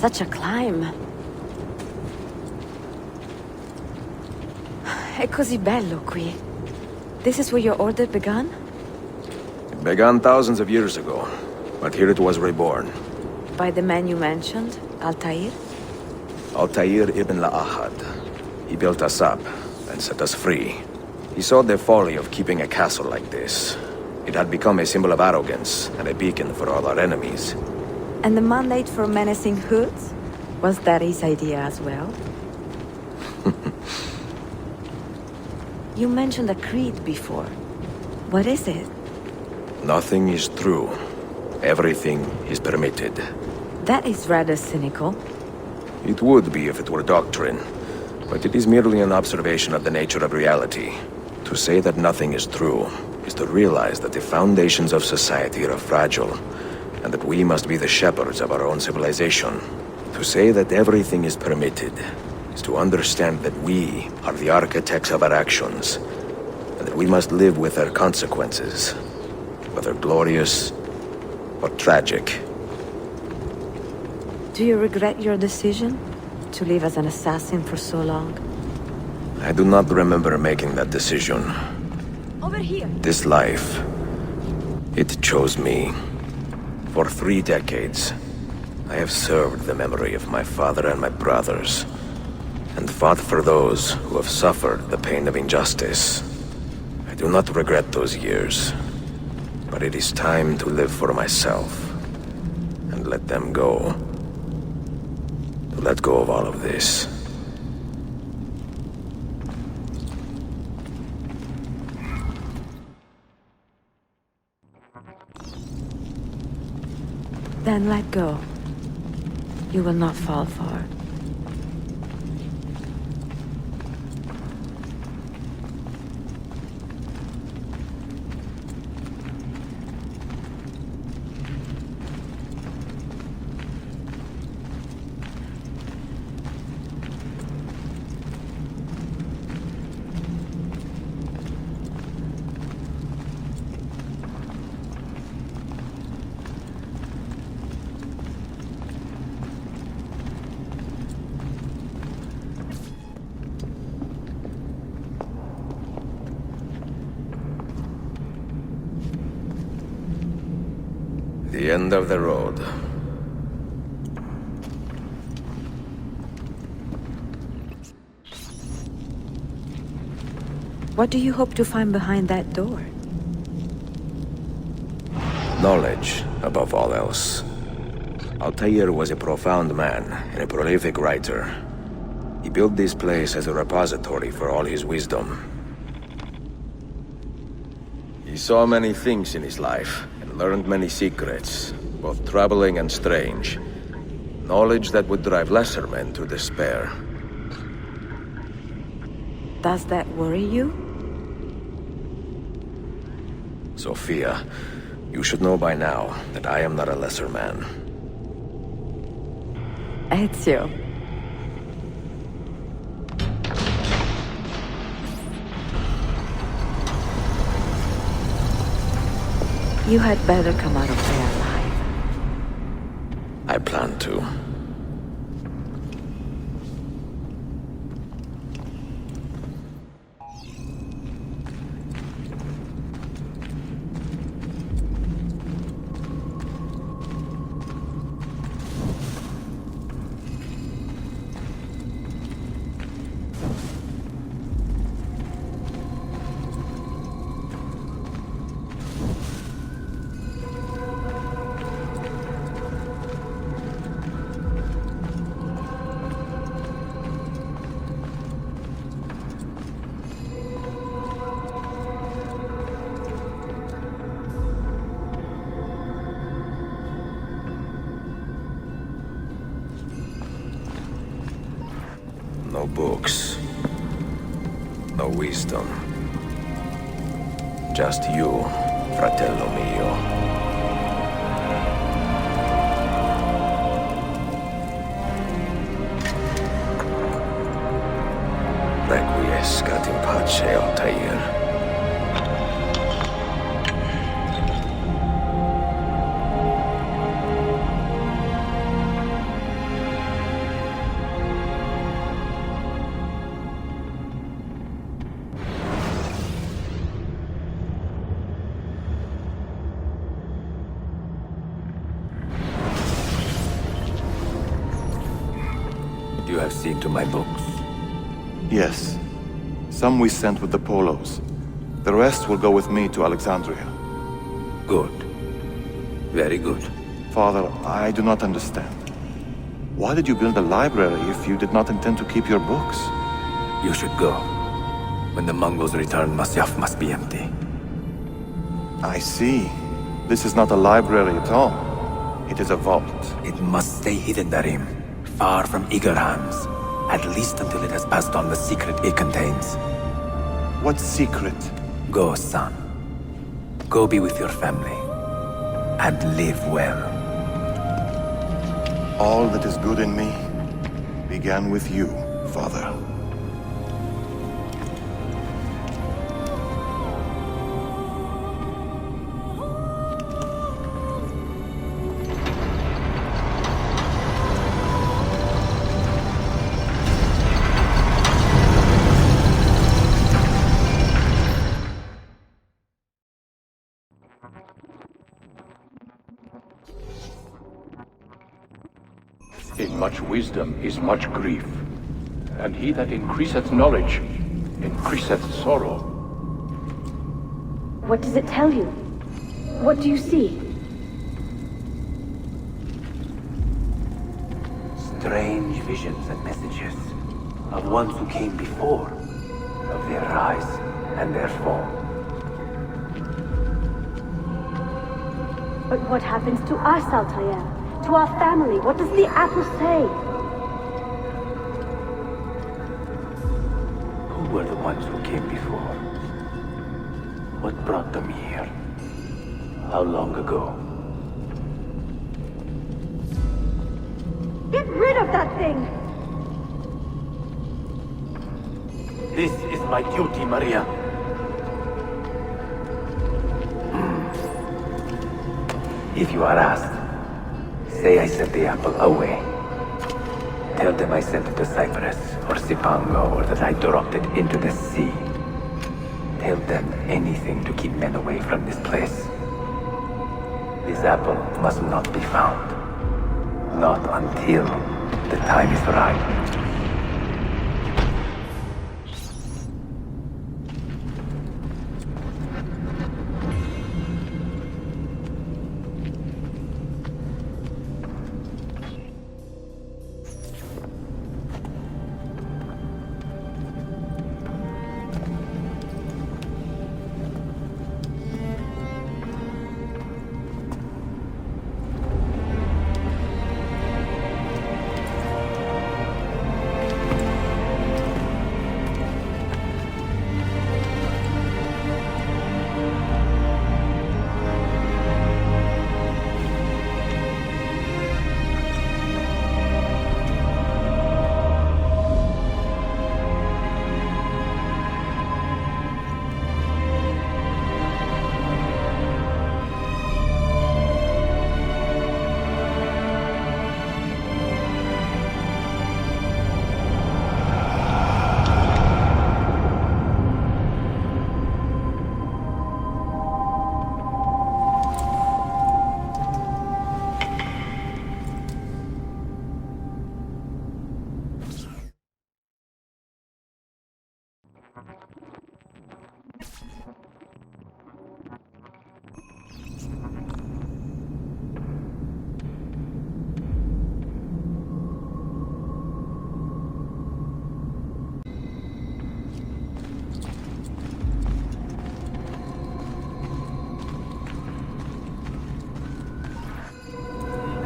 Such a climb. È così bello qui. This is where your order began? It began thousands of years ago, but here it was reborn. By the man you mentioned, Altair? Altair ibn La'ahad. He built us up and set us free. He saw the folly of keeping a castle like this. It had become a symbol of arrogance and a beacon for all our enemies. And the mandate for menacing hoods? Was that his idea as well? You mentioned a creed before. What is it? Nothing is true. Everything is permitted. That is rather cynical. It would be if it were doctrine, but it is merely an observation of the nature of reality. To say that nothing is true is to realize that the foundations of society are fragile, and that we must be the shepherds of our own civilization. To say that everything is permitted is to understand that we are the architects of our actions, and that we must live with their consequences, whether glorious or tragic. Do you regret your decision to live as an assassin for so long? I do not remember making that decision. Over here! This life, it chose me. For 3 decades, I have served the memory of my father and my brothers, and fought for those who have suffered the pain of injustice. I do not regret those years, but it is time to live for myself, and let them go. To let go of all of this. Then let go. You will not fall far. The end of the road. What do you hope to find behind that door? Knowledge, above all else. Altair was a profound man and a prolific writer. He built this place as a repository for all his wisdom. He saw many things in his life, and learned many secrets, both troubling and strange. Knowledge that would drive lesser men to despair. Does that worry you? Sophia, you should know by now that I am not a lesser man. Ezio. You had better come out of there alive. I plan to. No books. No wisdom. Just you, fratello mio. Requiescat in pace, Altair. see to my books? Yes. Some we sent with the Polos. The rest will go with me to Alexandria. Good. Very good. Father, I do not understand. Why did you build a library if you did not intend to keep your books? You should go. When the Mongols return, Masyaf must be empty. I see. This is not a library at all. It is a vault. It must stay hidden, Darim. Far from eager hands. At least until it has passed on the secret it contains. What secret? Go, son. Go be with your family. And live well. All that is good in me began with you, Father. In much wisdom is much grief, and he that increaseth knowledge increaseth sorrow. What does it tell you? What do you see? Strange visions and messages of ones who came before, of their rise and their fall. But what happens to us, Altair? To our family? What does the apple say? Who were the ones who came before? What brought them here? How long ago? Get rid of that thing! This is my duty, Maria. If you are asked, say I sent the apple away. Tell them I sent it to Cyprus, or Cipango, or that I dropped it into the sea. Tell them anything to keep men away from this place. This apple must not be found. Not until the time is right.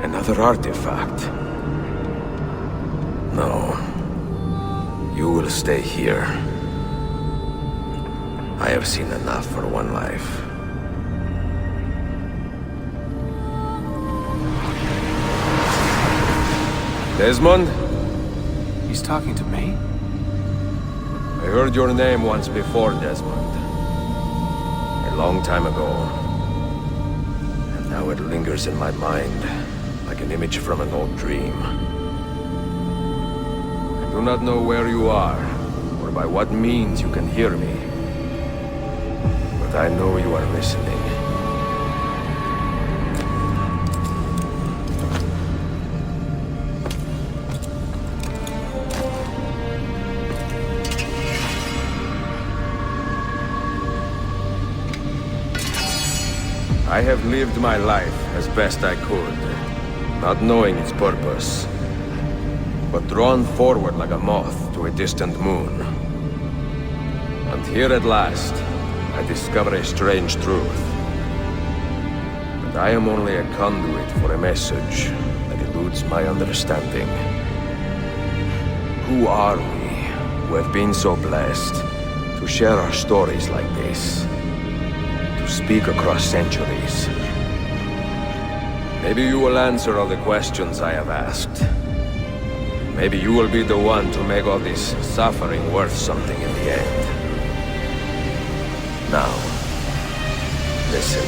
Another artifact. No. You will stay here. I have seen enough for one life. Desmond? He's talking to me? I heard your name once before, Desmond. A long time ago. And now it lingers in my mind, like an image from an old dream. I do not know where you are, or by what means you can hear me. But I know you are listening. I have lived my life as best I could, not knowing its purpose, but drawn forward like a moth to a distant moon. And here at last, I discover a strange truth. That I am only a conduit for a message that eludes my understanding. Who are we, who have been so blessed, to share our stories like this? To speak across centuries? Maybe you will answer all the questions I have asked. Maybe you will be the one to make all this suffering worth something in the end. Now, listen.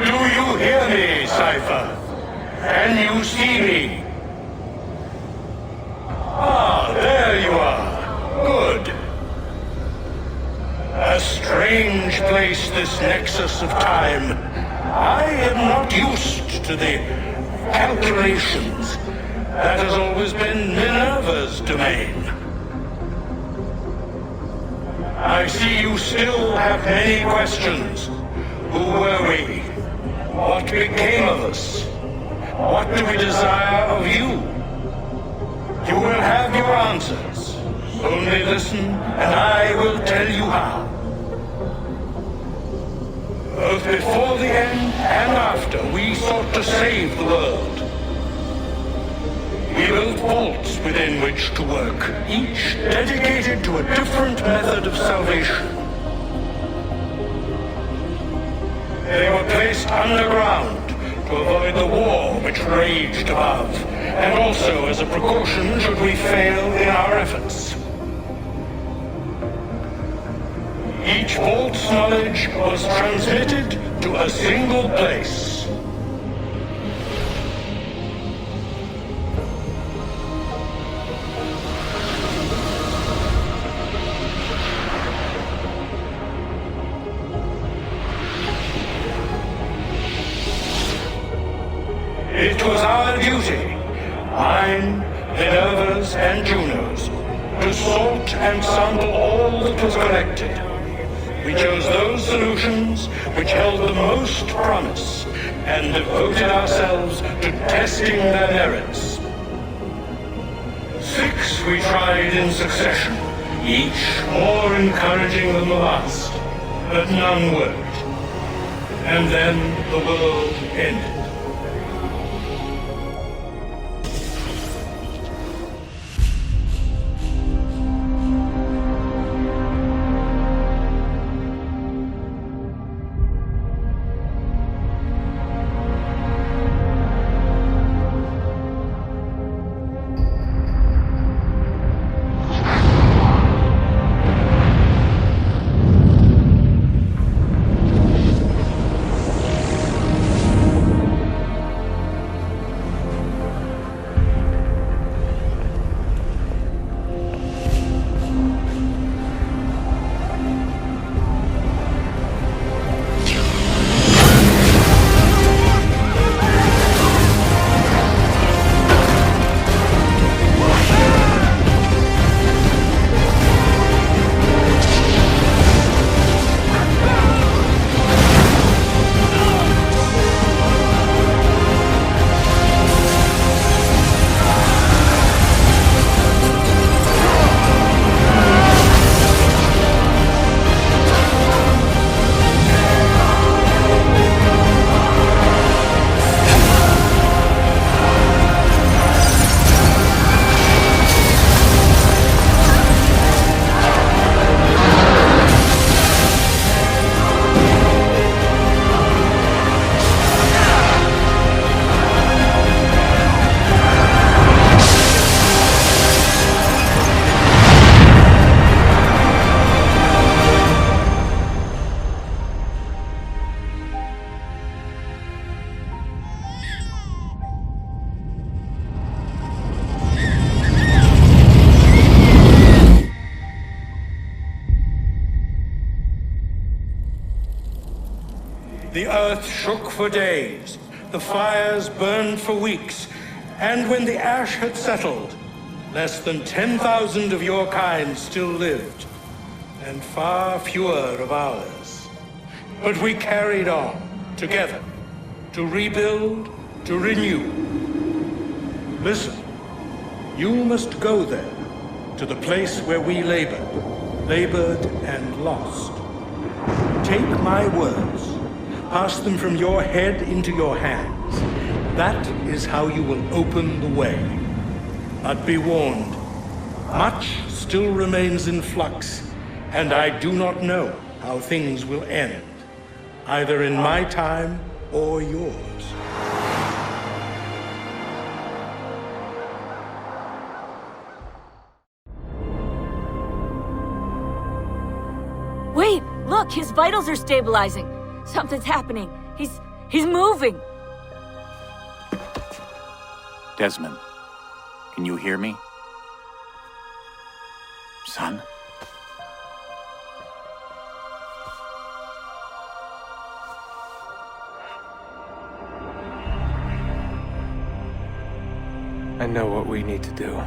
Do you hear me, Cypher? Can you see me? Ah, there you are. Good. A strange place, this nexus of time. I am not used to the calculations. That has always been Minerva's domain. I see you still have many questions. Who were we? What became of us? What do we desire of you? You will have your answers. Only listen, and I will tell you how. Both before the end and after, we sought to save the world. We built vaults within which to work, each dedicated to a different method of salvation. They were placed underground to avoid the war which raged above, and also as a precaution should we fail in our efforts. Each vault's knowledge was transmitted to a single place. It was our duty, mine, Minerva's, and Juno's, to sort and sample all that was collected. We chose those solutions which held the most promise, and devoted ourselves to testing their merits. 6 we tried in succession, each more encouraging than the last, but none worked. And then the world ended. The earth shook for days, the fires burned for weeks, And when the ash had settled, less than 10,000 of your kind still lived, and far fewer of ours. But we carried on, together, to rebuild, to renew. Listen, you must go there, to the place where we labored and lost. Take my words, pass them from your head into your hands. That is how you will open the way. But be warned, much still remains in flux, and I do not know how things will end, either in my time or yours. Wait! Look! His vitals are stabilizing! Something's happening! He's moving! Desmond, can you hear me? Son? I know what we need to do.